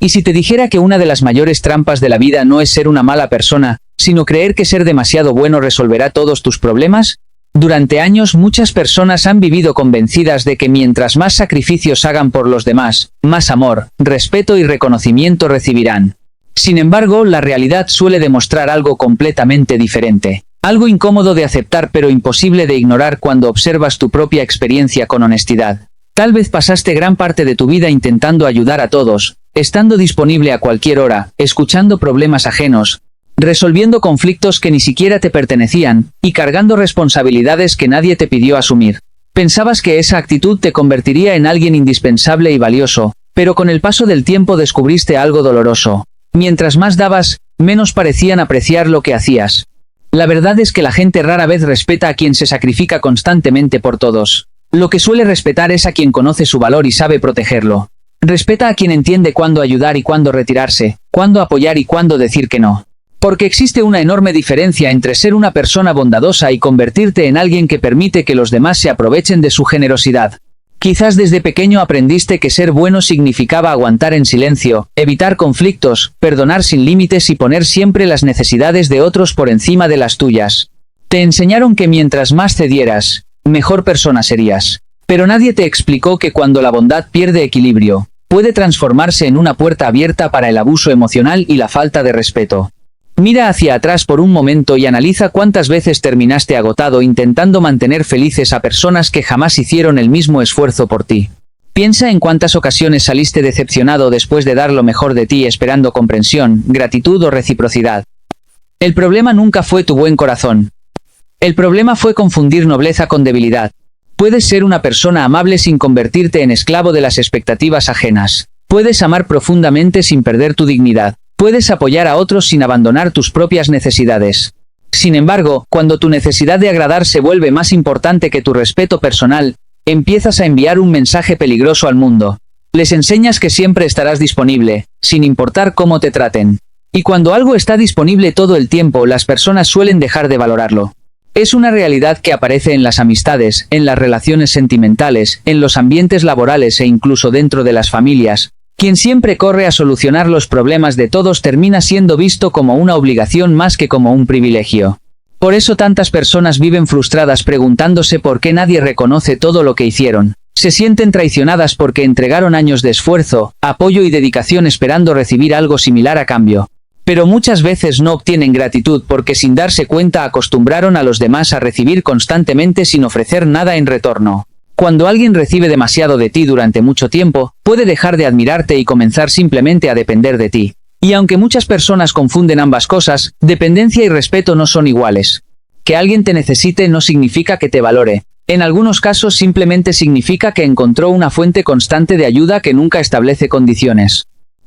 Y si te dijera que una de las mayores trampas de la vida no es ser una mala persona, sino creer que ser demasiado bueno resolverá todos tus problemas? Durante años muchas personas han vivido convencidas de que mientras más sacrificios hagan por los demás, más amor, respeto y reconocimiento recibirán. Sin embargo, la realidad suele demostrar algo completamente diferente. Algo incómodo de aceptar pero imposible de ignorar cuando observas tu propia experiencia con honestidad. Tal vez pasaste gran parte de tu vida intentando ayudar a todos, estando disponible a cualquier hora, escuchando problemas ajenos, resolviendo conflictos que ni siquiera te pertenecían, y cargando responsabilidades que nadie te pidió asumir. Pensabas que esa actitud te convertiría en alguien indispensable y valioso, pero con el paso del tiempo descubriste algo doloroso. Mientras más dabas, menos parecían apreciar lo que hacías. La verdad es que la gente rara vez respeta a quien se sacrifica constantemente por todos. Lo que suele respetar es a quien conoce su valor y sabe protegerlo. Respeta a quien entiende cuándo ayudar y cuándo retirarse, cuándo apoyar y cuándo decir que no. Porque existe una enorme diferencia entre ser una persona bondadosa y convertirte en alguien que permite que los demás se aprovechen de su generosidad. Quizás desde pequeño aprendiste que ser bueno significaba aguantar en silencio, evitar conflictos, perdonar sin límites y poner siempre las necesidades de otros por encima de las tuyas. Te enseñaron que mientras más cedieras, mejor persona serías. Pero nadie te explicó que cuando la bondad pierde equilibrio, puede transformarse en una puerta abierta para el abuso emocional y la falta de respeto. Mira hacia atrás por un momento y analiza cuántas veces terminaste agotado intentando mantener felices a personas que jamás hicieron el mismo esfuerzo por ti. Piensa en cuántas ocasiones saliste decepcionado después de dar lo mejor de ti esperando comprensión, gratitud o reciprocidad. El problema nunca fue tu buen corazón. El problema fue confundir nobleza con debilidad. Puedes ser una persona amable sin convertirte en esclavo de las expectativas ajenas. Puedes amar profundamente sin perder tu dignidad. Puedes apoyar a otros sin abandonar tus propias necesidades. Sin embargo, cuando tu necesidad de agradar se vuelve más importante que tu respeto personal, empiezas a enviar un mensaje peligroso al mundo. Les enseñas que siempre estarás disponible, sin importar cómo te traten. Y cuando algo está disponible todo el tiempo, las personas suelen dejar de valorarlo. Es una realidad que aparece en las amistades, en las relaciones sentimentales, en los ambientes laborales e incluso dentro de las familias. Quien siempre corre a solucionar los problemas de todos termina siendo visto como una obligación más que como un privilegio. Por eso tantas personas viven frustradas preguntándose por qué nadie reconoce todo lo que hicieron. Se sienten traicionadas porque entregaron años de esfuerzo, apoyo y dedicación esperando recibir algo similar a cambio. Pero muchas veces no obtienen gratitud porque sin darse cuenta acostumbraron a los demás a recibir constantemente sin ofrecer nada en retorno. Cuando alguien recibe demasiado de ti durante mucho tiempo, puede dejar de admirarte y comenzar simplemente a depender de ti. Y aunque muchas personas confunden ambas cosas, dependencia y respeto no son iguales. Que alguien te necesite no significa que te valore. En algunos casos simplemente significa que encontró una fuente constante de ayuda que nunca establece condiciones.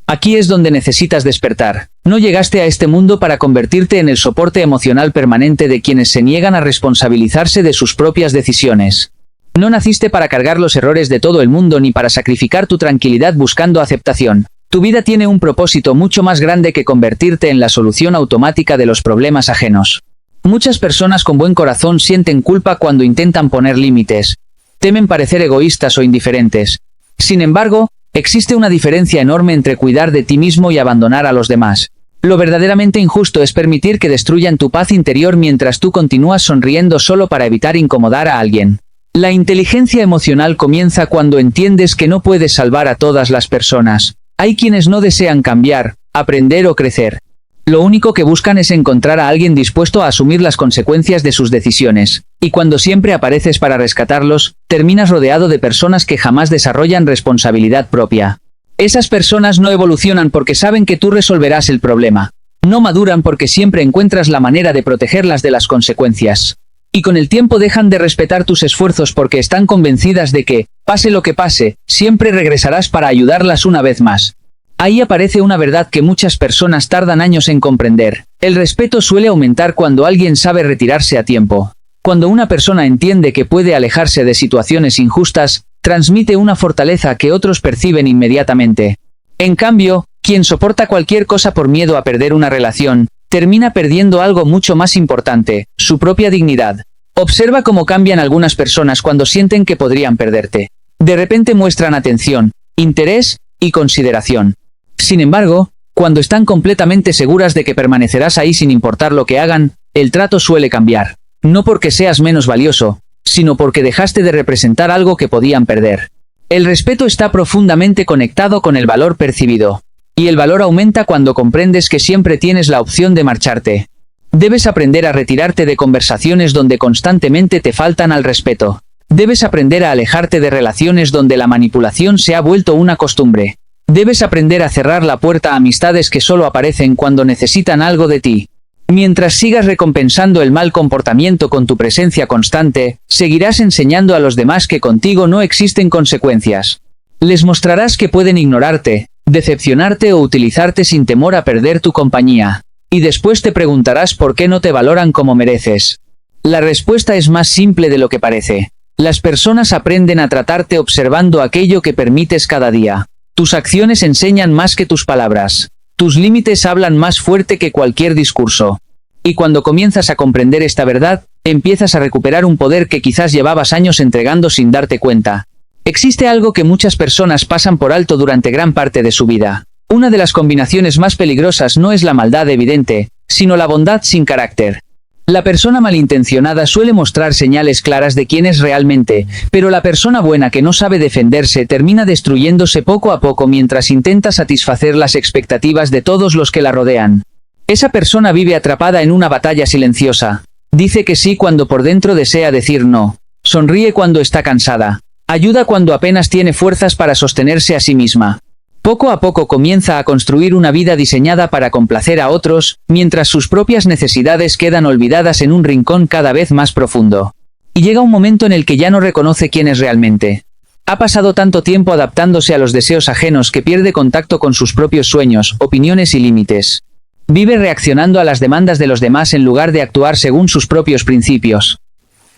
Aquí es donde necesitas despertar. No llegaste a este mundo para convertirte en el soporte emocional permanente de quienes se niegan a responsabilizarse de sus propias decisiones. No naciste para cargar los errores de todo el mundo ni para sacrificar tu tranquilidad buscando aceptación. Tu vida tiene un propósito mucho más grande que convertirte en la solución automática de los problemas ajenos. Muchas personas con buen corazón sienten culpa cuando intentan poner límites. Temen parecer egoístas o indiferentes. Sin embargo, existe una diferencia enorme entre cuidar de ti mismo y abandonar a los demás. Lo verdaderamente injusto es permitir que destruyan tu paz interior mientras tú continúas sonriendo solo para evitar incomodar a alguien. La inteligencia emocional comienza cuando entiendes que no puedes salvar a todas las personas. Hay quienes no desean cambiar, aprender o crecer. Lo único que buscan es encontrar a alguien dispuesto a asumir las consecuencias de sus decisiones. Y cuando siempre apareces para rescatarlos, terminas rodeado de personas que jamás desarrollan responsabilidad propia. Esas personas no evolucionan porque saben que tú resolverás el problema. No maduran porque siempre encuentras la manera de protegerlas de las consecuencias. Y con el tiempo dejan de respetar tus esfuerzos porque están convencidas de que, pase lo que pase, siempre regresarás para ayudarlas una vez más. Ahí aparece una verdad que muchas personas tardan años en comprender. El respeto suele aumentar cuando alguien sabe retirarse a tiempo. Cuando una persona entiende que puede alejarse de situaciones injustas, transmite una fortaleza que otros perciben inmediatamente. En cambio, quien soporta cualquier cosa por miedo a perder una relación, termina perdiendo algo mucho más importante, su propia dignidad. Observa cómo cambian algunas personas cuando sienten que podrían perderte. De repente muestran atención, interés y consideración. Sin embargo, cuando están completamente seguras de que permanecerás ahí sin importar lo que hagan, el trato suele cambiar. No porque seas menos valioso, sino porque dejaste de representar algo que podían perder. El respeto está profundamente conectado con el valor percibido. Y el valor aumenta cuando comprendes que siempre tienes la opción de marcharte. Debes aprender a retirarte de conversaciones donde constantemente te faltan al respeto. Debes aprender a alejarte de relaciones donde la manipulación se ha vuelto una costumbre. Debes aprender a cerrar la puerta a amistades que solo aparecen cuando necesitan algo de ti. Mientras sigas recompensando el mal comportamiento con tu presencia constante, seguirás enseñando a los demás que contigo no existen consecuencias. Les mostrarás que pueden ignorarte, decepcionarte o utilizarte sin temor a perder tu compañía. Y después te preguntarás por qué no te valoran como mereces. La respuesta es más simple de lo que parece. Las personas aprenden a tratarte observando aquello que permites cada día. Tus acciones enseñan más que tus palabras. Tus límites hablan más fuerte que cualquier discurso. Y cuando comienzas a comprender esta verdad, empiezas a recuperar un poder que quizás llevabas años entregando sin darte cuenta. Existe algo que muchas personas pasan por alto durante gran parte de su vida. Una de las combinaciones más peligrosas no es la maldad evidente, sino la bondad sin carácter. La persona malintencionada suele mostrar señales claras de quién es realmente, pero la persona buena que no sabe defenderse termina destruyéndose poco a poco mientras intenta satisfacer las expectativas de todos los que la rodean. Esa persona vive atrapada en una batalla silenciosa. Dice que sí cuando por dentro desea decir no. Sonríe cuando está cansada. Ayuda cuando apenas tiene fuerzas para sostenerse a sí misma. Poco a poco comienza a construir una vida diseñada para complacer a otros, mientras sus propias necesidades quedan olvidadas en un rincón cada vez más profundo. Y llega un momento en el que ya no reconoce quién es realmente. Ha pasado tanto tiempo adaptándose a los deseos ajenos que pierde contacto con sus propios sueños, opiniones y límites. Vive reaccionando a las demandas de los demás en lugar de actuar según sus propios principios.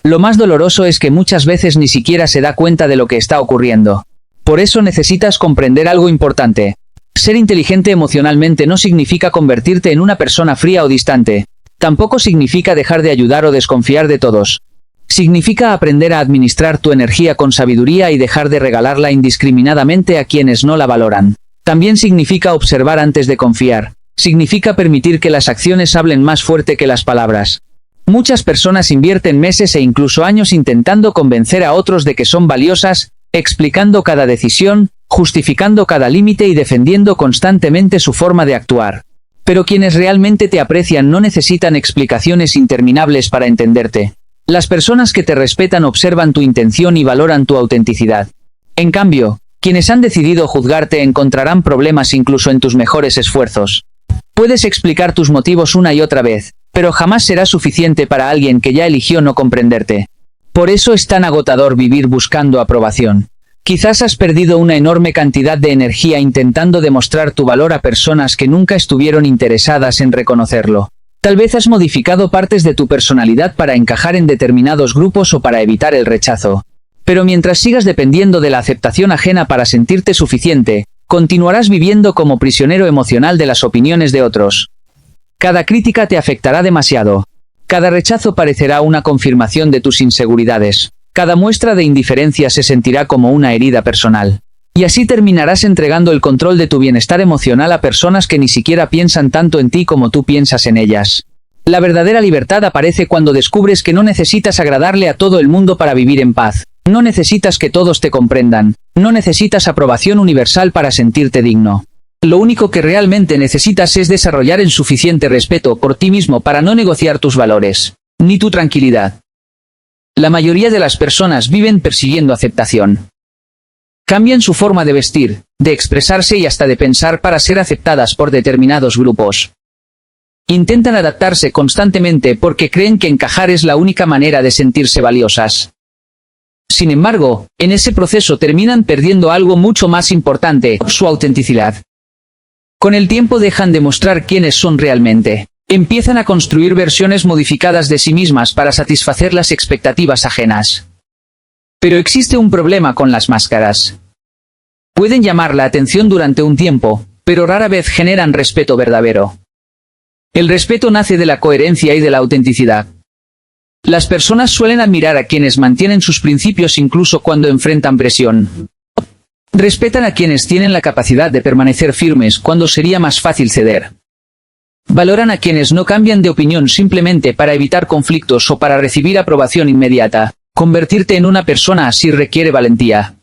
Lo más doloroso es que muchas veces ni siquiera se da cuenta de lo que está ocurriendo. Por eso necesitas comprender algo importante. Ser inteligente emocionalmente no significa convertirte en una persona fría o distante. Tampoco significa dejar de ayudar o desconfiar de todos. Significa aprender a administrar tu energía con sabiduría y dejar de regalarla indiscriminadamente a quienes no la valoran. También significa observar antes de confiar. Significa permitir que las acciones hablen más fuerte que las palabras. Muchas personas invierten meses e incluso años intentando convencer a otros de que son valiosas, explicando cada decisión, justificando cada límite y defendiendo constantemente su forma de actuar. Pero quienes realmente te aprecian no necesitan explicaciones interminables para entenderte. Las personas que te respetan observan tu intención y valoran tu autenticidad. En cambio, quienes han decidido juzgarte encontrarán problemas incluso en tus mejores esfuerzos. Puedes explicar tus motivos una y otra vez, pero jamás será suficiente para alguien que ya eligió no comprenderte. Por eso es tan agotador vivir buscando aprobación. Quizás has perdido una enorme cantidad de energía intentando demostrar tu valor a personas que nunca estuvieron interesadas en reconocerlo. Tal vez has modificado partes de tu personalidad para encajar en determinados grupos o para evitar el rechazo. Pero mientras sigas dependiendo de la aceptación ajena para sentirte suficiente, continuarás viviendo como prisionero emocional de las opiniones de otros. Cada crítica te afectará demasiado. Cada rechazo parecerá una confirmación de tus inseguridades. Cada muestra de indiferencia se sentirá como una herida personal. Y así terminarás entregando el control de tu bienestar emocional a personas que ni siquiera piensan tanto en ti como tú piensas en ellas. La verdadera libertad aparece cuando descubres que no necesitas agradarle a todo el mundo para vivir en paz. No necesitas que todos te comprendan. No necesitas aprobación universal para sentirte digno. Lo único que realmente necesitas es desarrollar el suficiente respeto por ti mismo para no negociar tus valores, ni tu tranquilidad. La mayoría de las personas viven persiguiendo aceptación. Cambian su forma de vestir, de expresarse y hasta de pensar para ser aceptadas por determinados grupos. Intentan adaptarse constantemente porque creen que encajar es la única manera de sentirse valiosas. Sin embargo, en ese proceso terminan perdiendo algo mucho más importante, su autenticidad. Con el tiempo dejan de mostrar quiénes son realmente. Empiezan a construir versiones modificadas de sí mismas para satisfacer las expectativas ajenas. Pero existe un problema con las máscaras. Pueden llamar la atención durante un tiempo, pero rara vez generan respeto verdadero. El respeto nace de la coherencia y de la autenticidad. Las personas suelen admirar a quienes mantienen sus principios incluso cuando enfrentan presión. Respetan a quienes tienen la capacidad de permanecer firmes cuando sería más fácil ceder. Valoran a quienes no cambian de opinión simplemente para evitar conflictos o para recibir aprobación inmediata. Convertirte en una persona así requiere valentía.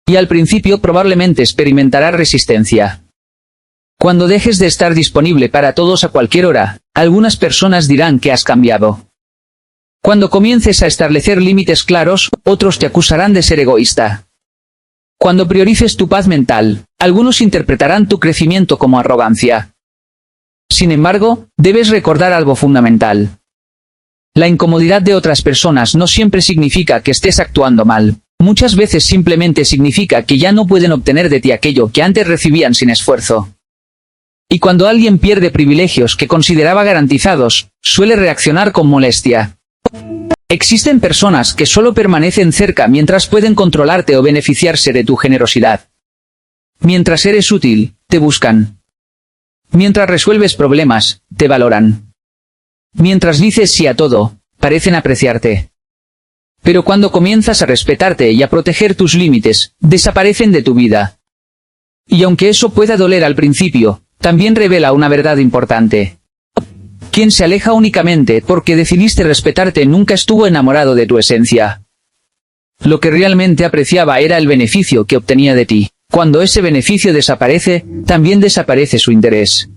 Y al principio probablemente experimentarás resistencia. Cuando dejes de estar disponible para todos a cualquier hora, algunas personas dirán que has cambiado. Cuando comiences a establecer límites claros, otros te acusarán de ser egoísta. Cuando priorices tu paz mental, algunos interpretarán tu crecimiento como arrogancia. Sin embargo, debes recordar algo fundamental. La incomodidad de otras personas no siempre significa que estés actuando mal. Muchas veces simplemente significa que ya no pueden obtener de ti aquello que antes recibían sin esfuerzo. Y cuando alguien pierde privilegios que consideraba garantizados, suele reaccionar con molestia. Existen personas que solo permanecen cerca mientras pueden controlarte o beneficiarse de tu generosidad. Mientras eres útil, te buscan. Mientras resuelves problemas, te valoran. Mientras dices sí a todo, parecen apreciarte. Pero cuando comienzas a respetarte y a proteger tus límites, desaparecen de tu vida. Y aunque eso pueda doler al principio, también revela una verdad importante. Quien se aleja únicamente porque decidiste respetarte nunca estuvo enamorado de tu esencia. Lo que realmente apreciaba era el beneficio que obtenía de ti. Cuando ese beneficio desaparece, también desaparece su interés.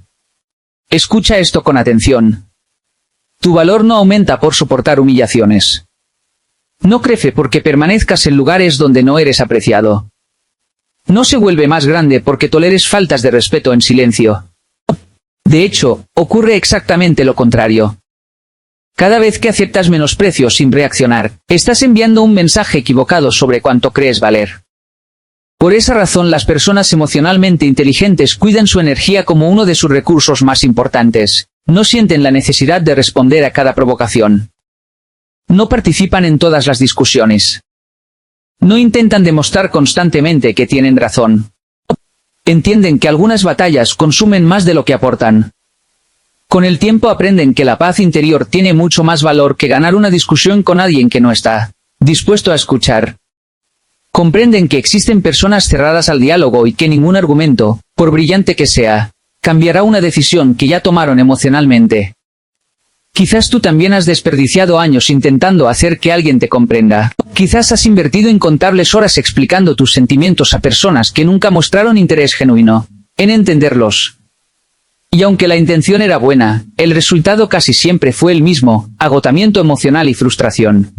Escucha esto con atención. Tu valor no aumenta por soportar humillaciones. No crece porque permanezcas en lugares donde no eres apreciado. No se vuelve más grande porque toleres faltas de respeto en silencio. De hecho, ocurre exactamente lo contrario. Cada vez que aceptas menosprecio sin reaccionar, estás enviando un mensaje equivocado sobre cuánto crees valer. Por esa razón las personas emocionalmente inteligentes cuidan su energía como uno de sus recursos más importantes. No sienten la necesidad de responder a cada provocación. No participan en todas las discusiones. No intentan demostrar constantemente que tienen razón. Entienden que algunas batallas consumen más de lo que aportan. Con el tiempo aprenden que la paz interior tiene mucho más valor que ganar una discusión con alguien que no está dispuesto a escuchar. Comprenden que existen personas cerradas al diálogo y que ningún argumento, por brillante que sea, cambiará una decisión que ya tomaron emocionalmente. Quizás tú también has desperdiciado años intentando hacer que alguien te comprenda. Quizás has invertido incontables horas explicando tus sentimientos a personas que nunca mostraron interés genuino en entenderlos. Y aunque la intención era buena, el resultado casi siempre fue el mismo: agotamiento emocional y frustración.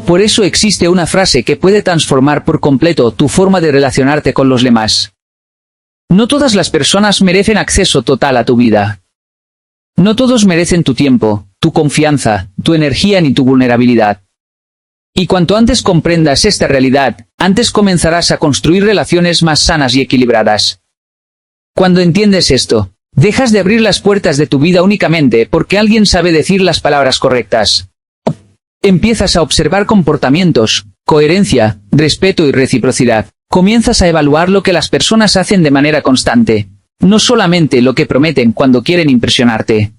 Por eso existe una frase que puede transformar por completo tu forma de relacionarte con los demás. No todas las personas merecen acceso total a tu vida. No todos merecen tu tiempo, tu confianza, tu energía ni tu vulnerabilidad. Y cuanto antes comprendas esta realidad, antes comenzarás a construir relaciones más sanas y equilibradas. Cuando entiendes esto, dejas de abrir las puertas de tu vida únicamente porque alguien sabe decir las palabras correctas. Empiezas a observar comportamientos, coherencia, respeto y reciprocidad. Comienzas a evaluar lo que las personas hacen de manera constante, no solamente lo que prometen cuando quieren impresionarte.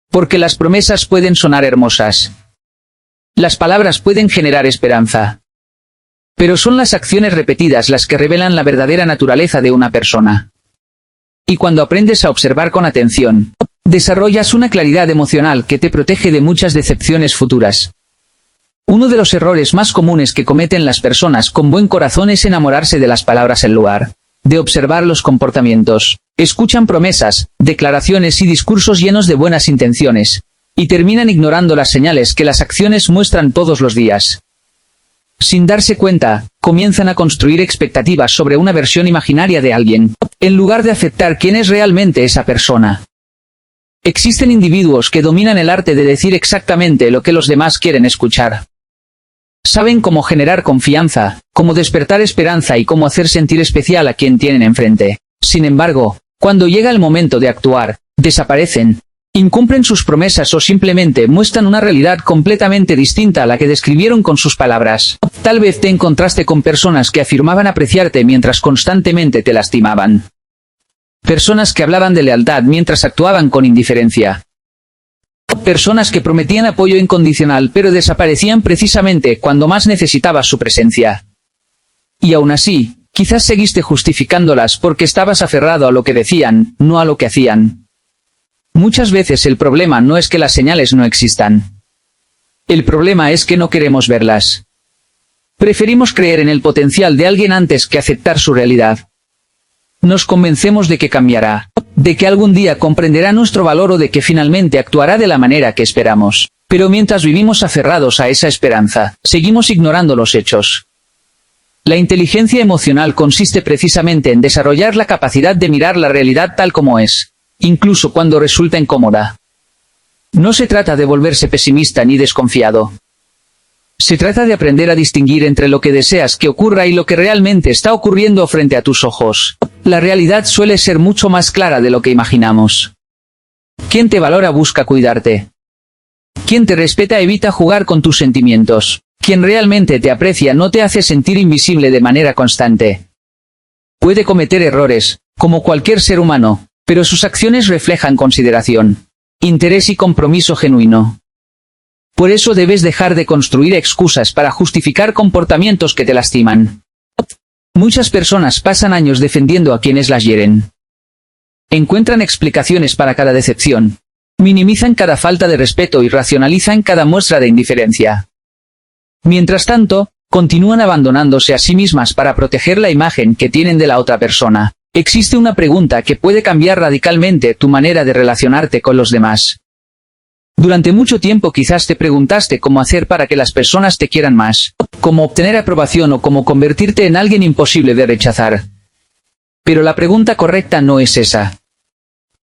Porque las promesas pueden sonar hermosas. Las palabras pueden generar esperanza. Pero son las acciones repetidas las que revelan la verdadera naturaleza de una persona. Y cuando aprendes a observar con atención, desarrollas una claridad emocional que te protege de muchas decepciones futuras. Uno de los errores más comunes que cometen las personas con buen corazón es enamorarse de las palabras en lugar de observar los comportamientos. Escuchan promesas, declaraciones y discursos llenos de buenas intenciones, y terminan ignorando las señales que las acciones muestran todos los días. Sin darse cuenta, comienzan a construir expectativas sobre una versión imaginaria de alguien, en lugar de aceptar quién es realmente esa persona. Existen individuos que dominan el arte de decir exactamente lo que los demás quieren escuchar. Saben cómo generar confianza, cómo despertar esperanza y cómo hacer sentir especial a quien tienen enfrente. Sin embargo, cuando llega el momento de actuar, desaparecen, incumplen sus promesas o simplemente muestran una realidad completamente distinta a la que describieron con sus palabras. Tal vez te encontraste con personas que afirmaban apreciarte mientras constantemente te lastimaban. Personas que hablaban de lealtad mientras actuaban con indiferencia. Personas que prometían apoyo incondicional pero desaparecían precisamente cuando más necesitabas su presencia. Y aún así, quizás seguiste justificándolas porque estabas aferrado a lo que decían, no a lo que hacían. Muchas veces el problema no es que las señales no existan. El problema es que no queremos verlas. Preferimos creer en el potencial de alguien antes que aceptar su realidad. Nos convencemos de que cambiará, de que algún día comprenderá nuestro valor o de que finalmente actuará de la manera que esperamos. Pero mientras vivimos aferrados a esa esperanza, seguimos ignorando los hechos. La inteligencia emocional consiste precisamente en desarrollar la capacidad de mirar la realidad tal como es, incluso cuando resulta incómoda. No se trata de volverse pesimista ni desconfiado. Se trata de aprender a distinguir entre lo que deseas que ocurra y lo que realmente está ocurriendo frente a tus ojos. La realidad suele ser mucho más clara de lo que imaginamos. Quien te valora busca cuidarte. Quien te respeta evita jugar con tus sentimientos. Quien realmente te aprecia no te hace sentir invisible de manera constante. Puede cometer errores, como cualquier ser humano, pero sus acciones reflejan consideración, interés y compromiso genuino. Por eso debes dejar de construir excusas para justificar comportamientos que te lastiman. Muchas personas pasan años defendiendo a quienes las hieren. Encuentran explicaciones para cada decepción. Minimizan cada falta de respeto y racionalizan cada muestra de indiferencia. Mientras tanto, continúan abandonándose a sí mismas para proteger la imagen que tienen de la otra persona. Existe una pregunta que puede cambiar radicalmente tu manera de relacionarte con los demás. Durante mucho tiempo quizás te preguntaste cómo hacer para que las personas te quieran más, cómo obtener aprobación o cómo convertirte en alguien imposible de rechazar. Pero la pregunta correcta no es esa.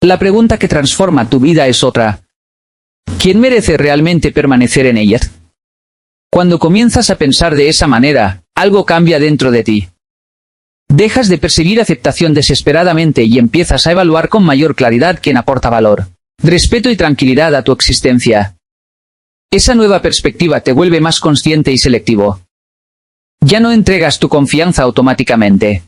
La pregunta que transforma tu vida es otra. ¿Quién merece realmente permanecer en ella? Cuando comienzas a pensar de esa manera, algo cambia dentro de ti. Dejas de perseguir aceptación desesperadamente y empiezas a evaluar con mayor claridad quién aporta valor, respeto y tranquilidad a tu existencia. Esa nueva perspectiva te vuelve más consciente y selectivo. Ya no entregas tu confianza automáticamente.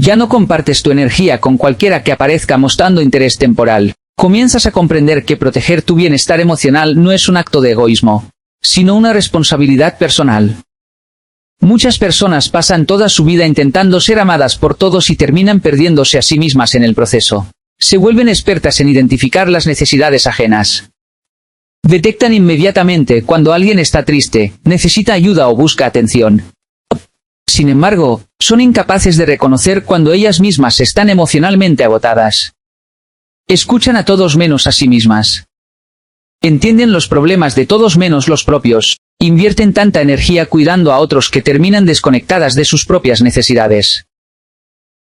Ya no compartes tu energía con cualquiera que aparezca mostrando interés temporal. Comienzas a comprender que proteger tu bienestar emocional no es un acto de egoísmo, sino una responsabilidad personal. Muchas personas pasan toda su vida intentando ser amadas por todos y terminan perdiéndose a sí mismas en el proceso. Se vuelven expertas en identificar las necesidades ajenas. Detectan inmediatamente cuando alguien está triste, necesita ayuda o busca atención. Sin embargo, son incapaces de reconocer cuando ellas mismas están emocionalmente agotadas. Escuchan a todos menos a sí mismas. Entienden los problemas de todos menos los propios. Invierten tanta energía cuidando a otros que terminan desconectadas de sus propias necesidades.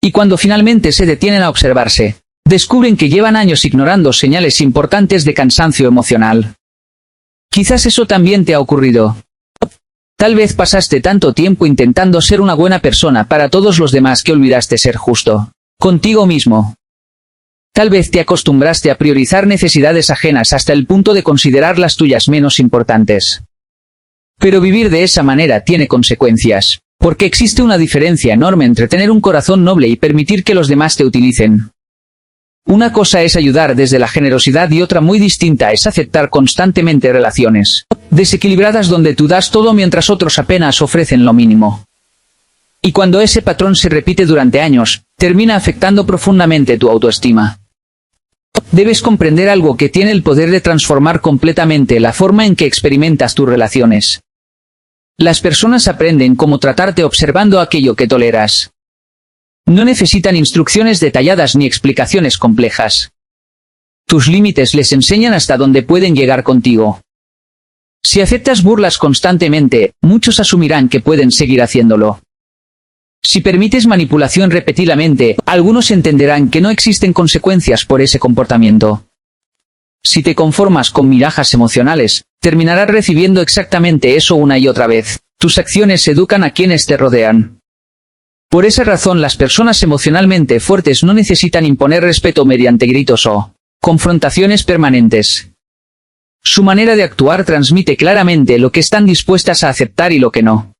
Y cuando finalmente se detienen a observarse, descubren que llevan años ignorando señales importantes de cansancio emocional. Quizás eso también te ha ocurrido. Tal vez pasaste tanto tiempo intentando ser una buena persona para todos los demás que olvidaste ser justo contigo mismo. Tal vez te acostumbraste a priorizar necesidades ajenas hasta el punto de considerar las tuyas menos importantes. Pero vivir de esa manera tiene consecuencias, porque existe una diferencia enorme entre tener un corazón noble y permitir que los demás te utilicen. Una cosa es ayudar desde la generosidad y otra muy distinta es aceptar constantemente relaciones desequilibradas donde tú das todo mientras otros apenas ofrecen lo mínimo. Y cuando ese patrón se repite durante años, termina afectando profundamente tu autoestima. Debes comprender algo que tiene el poder de transformar completamente la forma en que experimentas tus relaciones. Las personas aprenden cómo tratarte observando aquello que toleras. No necesitan instrucciones detalladas ni explicaciones complejas. Tus límites les enseñan hasta dónde pueden llegar contigo. Si aceptas burlas constantemente, muchos asumirán que pueden seguir haciéndolo. Si permites manipulación repetidamente, algunos entenderán que no existen consecuencias por ese comportamiento. Si te conformas con migajas emocionales, terminarás recibiendo exactamente eso una y otra vez. Tus acciones educan a quienes te rodean. Por esa razón las personas emocionalmente fuertes no necesitan imponer respeto mediante gritos o confrontaciones permanentes. Su manera de actuar transmite claramente lo que están dispuestas a aceptar y lo que no.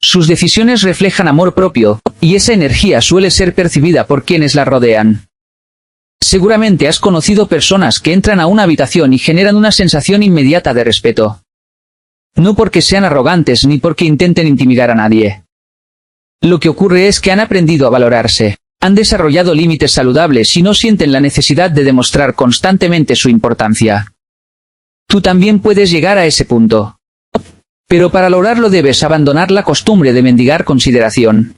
Sus decisiones reflejan amor propio, y esa energía suele ser percibida por quienes la rodean. Seguramente has conocido personas que entran a una habitación y generan una sensación inmediata de respeto. No porque sean arrogantes ni porque intenten intimidar a nadie. Lo que ocurre es que han aprendido a valorarse, han desarrollado límites saludables y no sienten la necesidad de demostrar constantemente su importancia. Tú también puedes llegar a ese punto. Pero para lograrlo debes abandonar la costumbre de mendigar consideración.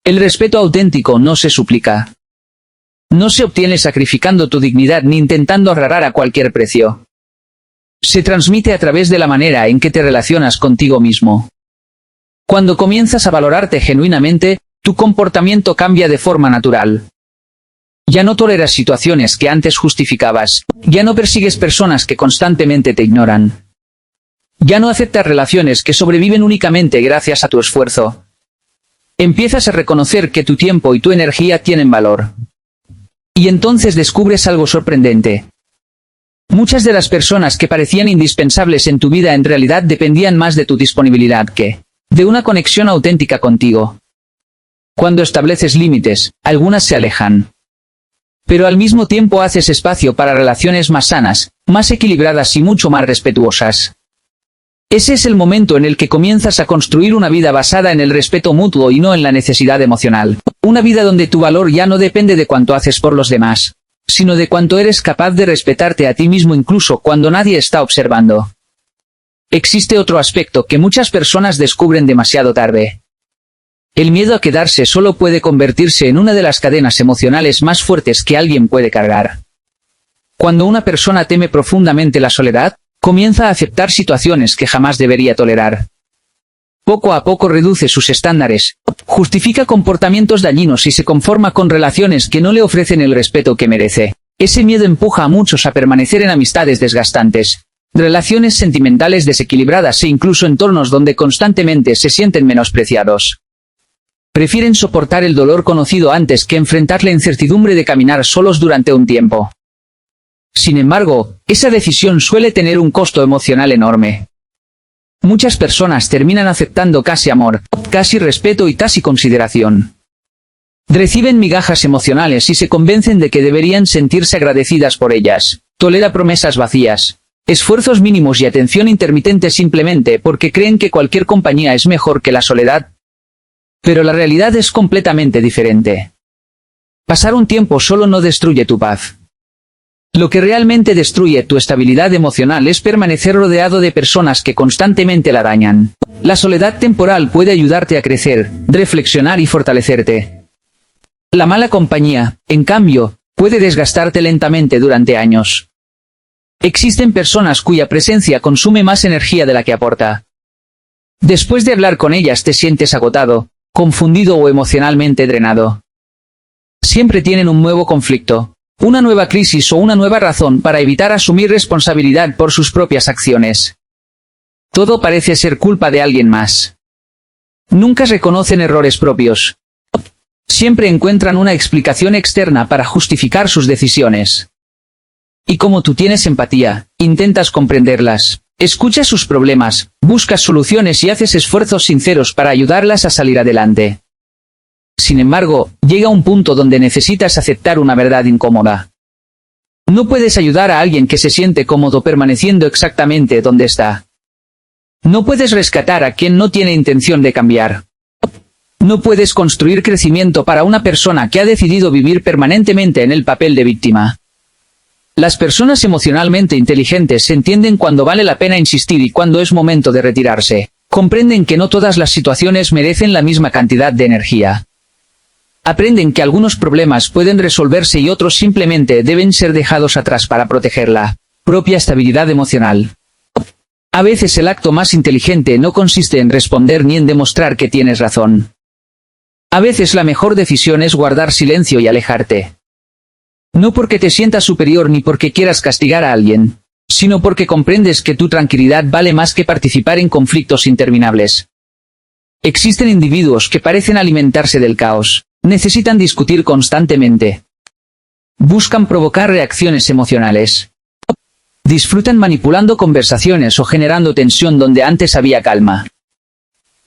El respeto auténtico no se suplica. No se obtiene sacrificando tu dignidad ni intentando agradar a cualquier precio. Se transmite a través de la manera en que te relacionas contigo mismo. Cuando comienzas a valorarte genuinamente, tu comportamiento cambia de forma natural. Ya no toleras situaciones que antes justificabas, ya no persigues personas que constantemente te ignoran. Ya no aceptas relaciones que sobreviven únicamente gracias a tu esfuerzo. Empiezas a reconocer que tu tiempo y tu energía tienen valor. Y entonces descubres algo sorprendente. Muchas de las personas que parecían indispensables en tu vida en realidad dependían más de tu disponibilidad que de una conexión auténtica contigo. Cuando estableces límites, algunas se alejan. Pero al mismo tiempo haces espacio para relaciones más sanas, más equilibradas y mucho más respetuosas. Ese es el momento en el que comienzas a construir una vida basada en el respeto mutuo y no en la necesidad emocional. Una vida donde tu valor ya no depende de cuánto haces por los demás, sino de cuánto eres capaz de respetarte a ti mismo incluso cuando nadie está observando. Existe otro aspecto que muchas personas descubren demasiado tarde. El miedo a quedarse solo puede convertirse en una de las cadenas emocionales más fuertes que alguien puede cargar. Cuando una persona teme profundamente la soledad, comienza a aceptar situaciones que jamás debería tolerar. Poco a poco reduce sus estándares, justifica comportamientos dañinos y se conforma con relaciones que no le ofrecen el respeto que merece. Ese miedo empuja a muchos a permanecer en amistades desgastantes, relaciones sentimentales desequilibradas e incluso entornos donde constantemente se sienten menospreciados. Prefieren soportar el dolor conocido antes que enfrentar la incertidumbre de caminar solos durante un tiempo. Sin embargo, esa decisión suele tener un costo emocional enorme. Muchas personas terminan aceptando casi amor, casi respeto y casi consideración. Reciben migajas emocionales y se convencen de que deberían sentirse agradecidas por ellas. Tolera promesas vacías, esfuerzos mínimos y atención intermitente simplemente porque creen que cualquier compañía es mejor que la soledad. Pero la realidad es completamente diferente. Pasar un tiempo solo no destruye tu paz. Lo que realmente destruye tu estabilidad emocional es permanecer rodeado de personas que constantemente la dañan. La soledad temporal puede ayudarte a crecer, reflexionar y fortalecerte. La mala compañía, en cambio, puede desgastarte lentamente durante años. Existen personas cuya presencia consume más energía de la que aporta. Después de hablar con ellas te sientes agotado, confundido o emocionalmente drenado. Siempre tienen un nuevo conflicto, una nueva crisis o una nueva razón para evitar asumir responsabilidad por sus propias acciones. Todo parece ser culpa de alguien más. Nunca reconocen errores propios. Siempre encuentran una explicación externa para justificar sus decisiones. Y como tú tienes empatía, intentas comprenderlas, escuchas sus problemas, buscas soluciones y haces esfuerzos sinceros para ayudarlas a salir adelante. Sin embargo, llega un punto donde necesitas aceptar una verdad incómoda. No puedes ayudar a alguien que se siente cómodo permaneciendo exactamente donde está. No puedes rescatar a quien no tiene intención de cambiar. No puedes construir crecimiento para una persona que ha decidido vivir permanentemente en el papel de víctima. Las personas emocionalmente inteligentes entienden cuando vale la pena insistir y cuando es momento de retirarse. Comprenden que no todas las situaciones merecen la misma cantidad de energía. Aprenden que algunos problemas pueden resolverse y otros simplemente deben ser dejados atrás para proteger la propia estabilidad emocional. A veces el acto más inteligente no consiste en responder ni en demostrar que tienes razón. A veces la mejor decisión es guardar silencio y alejarte. No porque te sientas superior ni porque quieras castigar a alguien, sino porque comprendes que tu tranquilidad vale más que participar en conflictos interminables. Existen individuos que parecen alimentarse del caos. Necesitan discutir constantemente. Buscan provocar reacciones emocionales. Disfrutan manipulando conversaciones o generando tensión donde antes había calma.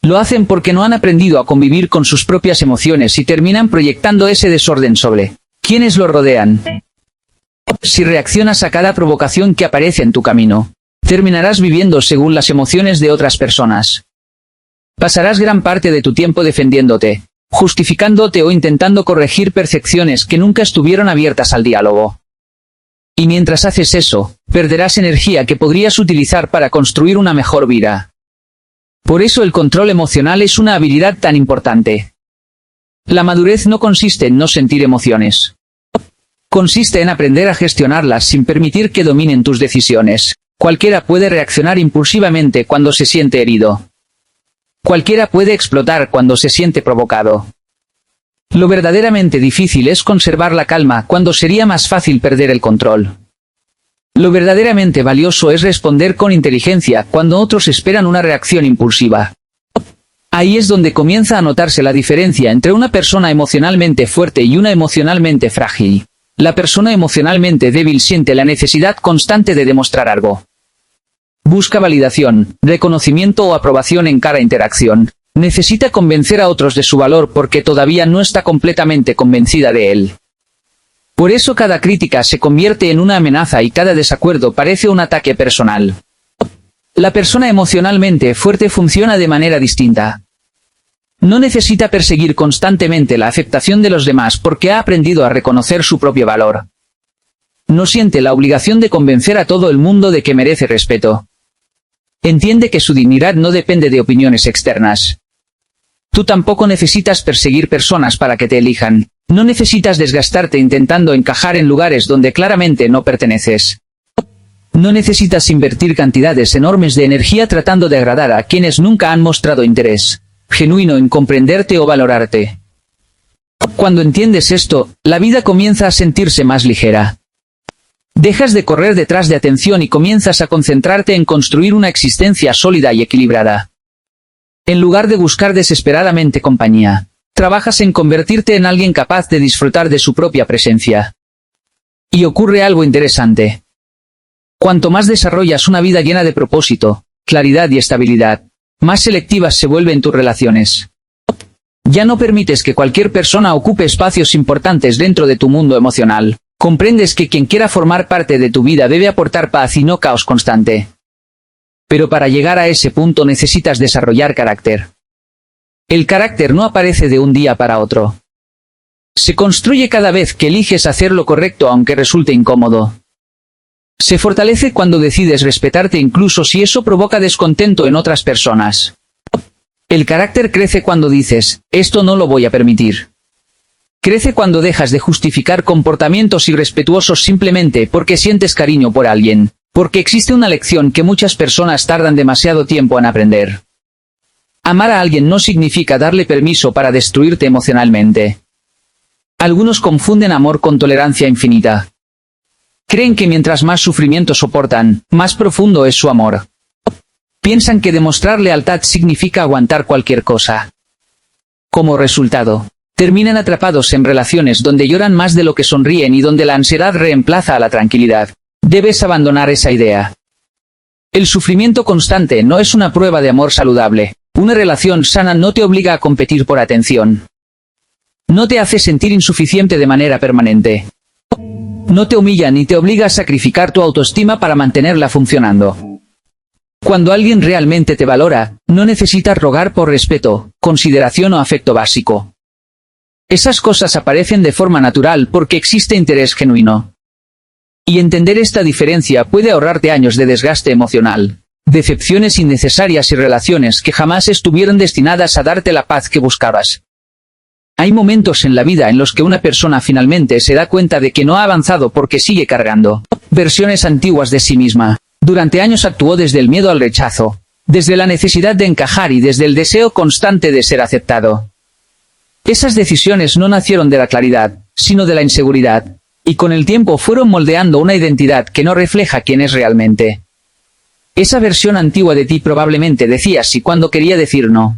Lo hacen porque no han aprendido a convivir con sus propias emociones y terminan proyectando ese desorden sobre quienes lo rodean. Si reaccionas a cada provocación que aparece en tu camino, terminarás viviendo según las emociones de otras personas. Pasarás gran parte de tu tiempo defendiéndote, justificándote o intentando corregir percepciones que nunca estuvieron abiertas al diálogo. Y mientras haces eso, perderás energía que podrías utilizar para construir una mejor vida. Por eso el control emocional es una habilidad tan importante. La madurez no consiste en no sentir emociones. Consiste en aprender a gestionarlas sin permitir que dominen tus decisiones. Cualquiera puede reaccionar impulsivamente cuando se siente herido. Cualquiera puede explotar cuando se siente provocado. Lo verdaderamente difícil es conservar la calma cuando sería más fácil perder el control. Lo verdaderamente valioso es responder con inteligencia cuando otros esperan una reacción impulsiva. Ahí es donde comienza a notarse la diferencia entre una persona emocionalmente fuerte y una emocionalmente frágil. La persona emocionalmente débil siente la necesidad constante de demostrar algo. Busca validación, reconocimiento o aprobación en cada interacción. Necesita convencer a otros de su valor porque todavía no está completamente convencida de él. Por eso cada crítica se convierte en una amenaza y cada desacuerdo parece un ataque personal. La persona emocionalmente fuerte funciona de manera distinta. No necesita perseguir constantemente la aceptación de los demás porque ha aprendido a reconocer su propio valor. No siente la obligación de convencer a todo el mundo de que merece respeto. Entiende que su dignidad no depende de opiniones externas. Tú tampoco necesitas perseguir personas para que te elijan. No necesitas desgastarte intentando encajar en lugares donde claramente no perteneces. No necesitas invertir cantidades enormes de energía tratando de agradar a quienes nunca han mostrado interés genuino en comprenderte o valorarte. Cuando entiendes esto, la vida comienza a sentirse más ligera. Dejas de correr detrás de atención y comienzas a concentrarte en construir una existencia sólida y equilibrada. En lugar de buscar desesperadamente compañía, trabajas en convertirte en alguien capaz de disfrutar de su propia presencia. Y ocurre algo interesante. Cuanto más desarrollas una vida llena de propósito, claridad y estabilidad, más selectivas se vuelven tus relaciones. Ya no permites que cualquier persona ocupe espacios importantes dentro de tu mundo emocional. Comprendes que quien quiera formar parte de tu vida debe aportar paz y no caos constante. Pero para llegar a ese punto necesitas desarrollar carácter. El carácter no aparece de un día para otro. Se construye cada vez que eliges hacer lo correcto aunque resulte incómodo. Se fortalece cuando decides respetarte incluso si eso provoca descontento en otras personas. El carácter crece cuando dices, esto no lo voy a permitir. Crece cuando dejas de justificar comportamientos irrespetuosos simplemente porque sientes cariño por alguien, porque existe una lección que muchas personas tardan demasiado tiempo en aprender. Amar a alguien no significa darle permiso para destruirte emocionalmente. Algunos confunden amor con tolerancia infinita. Creen que mientras más sufrimiento soportan, más profundo es su amor. Piensan que demostrar lealtad significa aguantar cualquier cosa. Como resultado, terminan atrapados en relaciones donde lloran más de lo que sonríen y donde la ansiedad reemplaza a la tranquilidad. Debes abandonar esa idea. El sufrimiento constante no es una prueba de amor saludable. Una relación sana no te obliga a competir por atención. No te hace sentir insuficiente de manera permanente. No te humilla ni te obliga a sacrificar tu autoestima para mantenerla funcionando. Cuando alguien realmente te valora, no necesitas rogar por respeto, consideración o afecto básico. Esas cosas aparecen de forma natural porque existe interés genuino. Y entender esta diferencia puede ahorrarte años de desgaste emocional, decepciones innecesarias y relaciones que jamás estuvieron destinadas a darte la paz que buscabas. Hay momentos en la vida en los que una persona finalmente se da cuenta de que no ha avanzado porque sigue cargando versiones antiguas de sí misma. Durante años actuó desde el miedo al rechazo, desde la necesidad de encajar y desde el deseo constante de ser aceptado. Esas decisiones no nacieron de la claridad, sino de la inseguridad, y con el tiempo fueron moldeando una identidad que no refleja quién es realmente. Esa versión antigua de ti probablemente decía sí cuando quería decir no.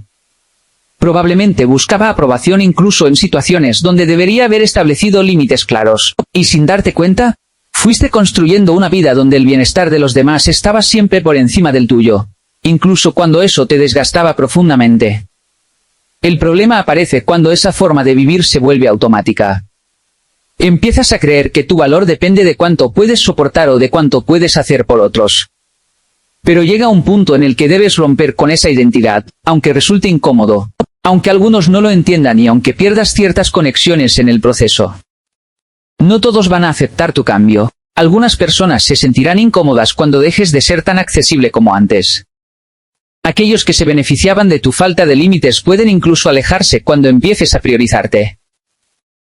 Probablemente buscaba aprobación incluso en situaciones donde debería haber establecido límites claros. Y sin darte cuenta, fuiste construyendo una vida donde el bienestar de los demás estaba siempre por encima del tuyo, incluso cuando eso te desgastaba profundamente. El problema aparece cuando esa forma de vivir se vuelve automática. Empiezas a creer que tu valor depende de cuánto puedes soportar o de cuánto puedes hacer por otros. Pero llega un punto en el que debes romper con esa identidad, aunque resulte incómodo, aunque algunos no lo entiendan y aunque pierdas ciertas conexiones en el proceso. No todos van a aceptar tu cambio. Algunas personas se sentirán incómodas cuando dejes de ser tan accesible como antes. Aquellos que se beneficiaban de tu falta de límites pueden incluso alejarse cuando empieces a priorizarte.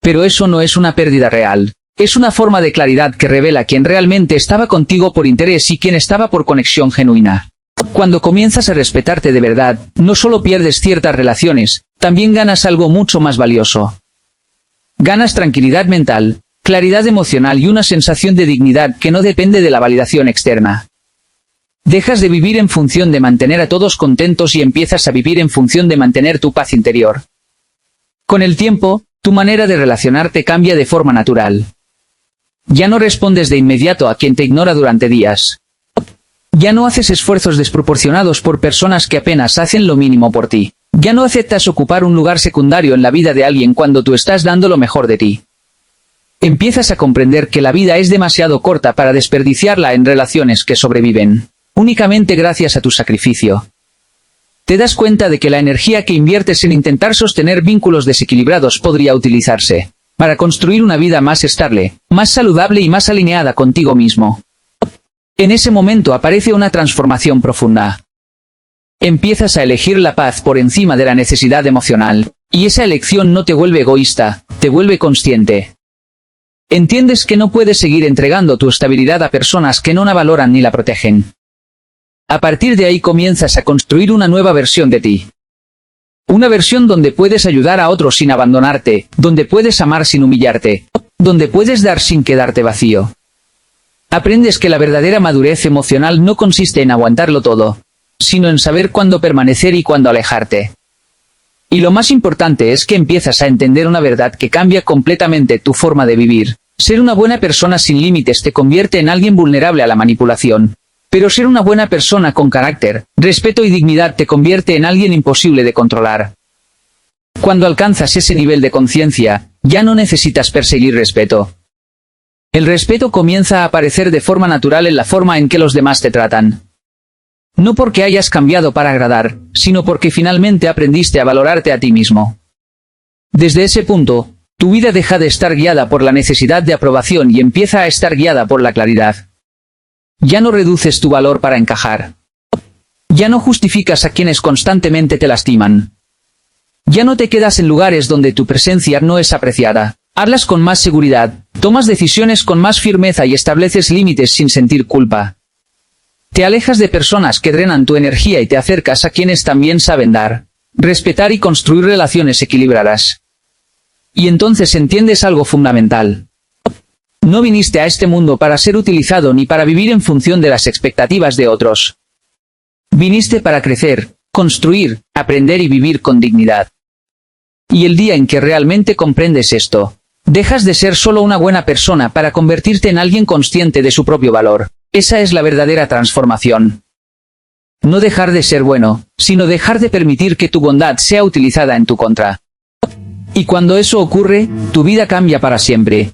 Pero eso no es una pérdida real. Es una forma de claridad que revela quién realmente estaba contigo por interés y quién estaba por conexión genuina. Cuando comienzas a respetarte de verdad, no solo pierdes ciertas relaciones, también ganas algo mucho más valioso. Ganas tranquilidad mental, claridad emocional y una sensación de dignidad que no depende de la validación externa. Dejas de vivir en función de mantener a todos contentos y empiezas a vivir en función de mantener tu paz interior. Con el tiempo, tu manera de relacionarte cambia de forma natural. Ya no respondes de inmediato a quien te ignora durante días. Ya no haces esfuerzos desproporcionados por personas que apenas hacen lo mínimo por ti. Ya no aceptas ocupar un lugar secundario en la vida de alguien cuando tú estás dando lo mejor de ti. Empiezas a comprender que la vida es demasiado corta para desperdiciarla en relaciones que sobreviven únicamente gracias a tu sacrificio. Te das cuenta de que la energía que inviertes en intentar sostener vínculos desequilibrados podría utilizarse para construir una vida más estable, más saludable y más alineada contigo mismo. En ese momento aparece una transformación profunda. Empiezas a elegir la paz por encima de la necesidad emocional, y esa elección no te vuelve egoísta, te vuelve consciente. Entiendes que no puedes seguir entregando tu estabilidad a personas que no la valoran ni la protegen. A partir de ahí comienzas a construir una nueva versión de ti. Una versión donde puedes ayudar a otros sin abandonarte, donde puedes amar sin humillarte, donde puedes dar sin quedarte vacío. Aprendes que la verdadera madurez emocional no consiste en aguantarlo todo, sino en saber cuándo permanecer y cuándo alejarte. Y lo más importante es que empiezas a entender una verdad que cambia completamente tu forma de vivir. Ser una buena persona sin límites te convierte en alguien vulnerable a la manipulación. Pero ser una buena persona con carácter, respeto y dignidad te convierte en alguien imposible de controlar. Cuando alcanzas ese nivel de conciencia, ya no necesitas perseguir respeto. El respeto comienza a aparecer de forma natural en la forma en que los demás te tratan. No porque hayas cambiado para agradar, sino porque finalmente aprendiste a valorarte a ti mismo. Desde ese punto, tu vida deja de estar guiada por la necesidad de aprobación y empieza a estar guiada por la claridad. Ya no reduces tu valor para encajar. Ya no justificas a quienes constantemente te lastiman. Ya no te quedas en lugares donde tu presencia no es apreciada. Hablas con más seguridad, tomas decisiones con más firmeza y estableces límites sin sentir culpa. Te alejas de personas que drenan tu energía y te acercas a quienes también saben dar, respetar y construir relaciones equilibradas. Y entonces entiendes algo fundamental. No viniste a este mundo para ser utilizado ni para vivir en función de las expectativas de otros. Viniste para crecer, construir, aprender y vivir con dignidad. Y el día en que realmente comprendes esto, dejas de ser solo una buena persona para convertirte en alguien consciente de su propio valor. Esa es la verdadera transformación. No dejar de ser bueno, sino dejar de permitir que tu bondad sea utilizada en tu contra. Y cuando eso ocurre, tu vida cambia para siempre.